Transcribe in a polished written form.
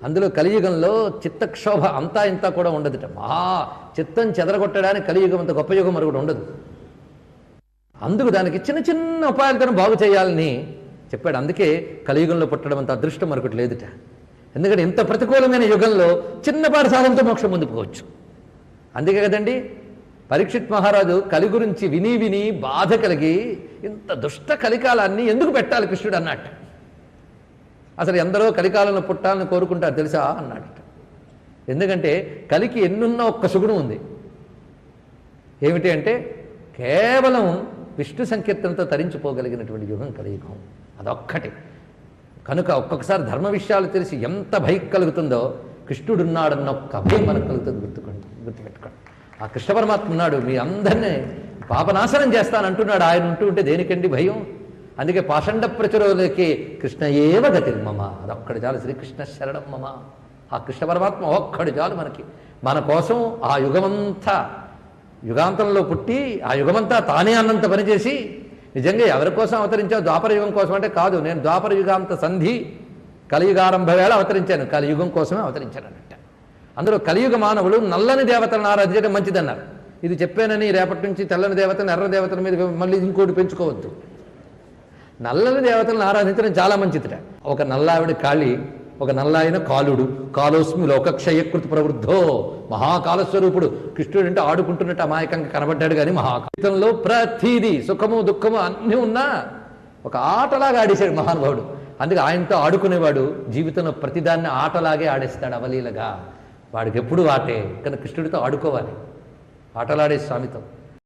అందులో కలియుగంలో చిత్తక్షోభ అంతా ఇంత కూడా ఉండదుట. చిత్తం చెదరగొట్టడానికి కలియుగం అంత గొప్ప యుగం మరొకటి ఉండదు. అందుకు దానికి చిన్న చిన్న ఉపాయాలతో బాగు చేయాలని చెప్పాడు. అందుకే కలియుగంలో పుట్టడం అంత అదృష్టం మరొకటి లేదుట. ఎందుకంటే ఇంత ప్రతికూలమైన యుగంలో చిన్నపాటి సాధనతో మోక్షం పొందుకోవచ్చు. అందుకే కదండి పరీక్షిత్ మహారాజు కలి గురించి విని విని బాధ కలిగి ఇంత దుష్ట కలికాలాన్ని ఎందుకు పెట్టాలి కృష్ణుడు అన్నట్టు. అసలు ఎందరో కలికాలంలో పుట్టాలని కోరుకుంటారు తెలుసా అన్నాడట. ఎందుకంటే కలికి ఎన్నున్న ఒక్క సుగుణం ఉంది. ఏమిటి అంటే కేవలం విష్ణు సంకీర్తనతో తరించిపోగలిగినటువంటి యుగం కలియుగం. అదొక్కటి. కనుక ఒక్కొక్కసారి ధర్మ విషయాలు తెలిసి ఎంత భయం కలుగుతుందో కృష్ణుడున్నాడన్న ఒక్క భయం మనకు కలుగుతుంది. గుర్తుపెట్టుకోండి. ఆ కృష్ణ పరమాత్మ ఉన్నాడు, మీ అందరినీ పాపనాశనం చేస్తానంటున్నాడు. ఆయన ఉంటూ ఉంటే దేనికండి భయం? అందుకే పాషండ ప్రచురలకి కృష్ణ ఏవ గతి మమ, అదొక్కడు చాలు. శ్రీకృష్ణ శరణం మమ. ఆ కృష్ణ పరమాత్మ ఒక్కడు చాలు మనకి. మన కోసం ఆ యుగమంతా యుగాంతంలో పుట్టి ఆ యుగమంతా తానే అన్నంత పనిచేసి నిజంగా ఎవరి కోసం అవతరించావు? ద్వాపర యుగం కోసం అంటే కాదు, నేను ద్వాపర యుగాంత సంధి కలియుగారంభ వేళ అవతరించాను, కలియుగం కోసమే అవతరించాను అన్నట్ట. అందులో కలియుగ మానవులు నల్లని దేవతలను ఆరాధించడం మంచిదన్నారు. ఇది చెప్పానని రేపటి నుంచి తెల్లని దేవతను ఎర్ర దేవతల మీద మళ్ళీ ఇంకోటి పెంచుకోవద్దు. నల్లని దేవతలను ఆరాధించడం చాలా మంచిదిట. ఒక నల్లావిడ కాళి, ఒక నల్లాయన కాలుడు. కాలోస్మి లోకక్షయకృతి ప్రవృద్ధో, మహాకాలస్వరూపుడు. కృష్ణుడు అంటే ఆడుకుంటున్నట్టు అమాయకంగా కనబడ్డాడు కానీ మహాకాలంలో ప్రతిదీ సుఖము దుఃఖము అన్నీ ఉన్నా ఒక ఆటలాగా ఆడేశాడు మహానుభావుడు. అందుకే ఆయనతో ఆడుకునేవాడు జీవితంలో ప్రతిదాన్ని ఆటలాగే ఆడేస్తాడు అవలీలగా. వాడికి ఎప్పుడు ఆటే. కానీ కృష్ణుడితో ఆడుకోవాలి, ఆటలాడే స్వామితో.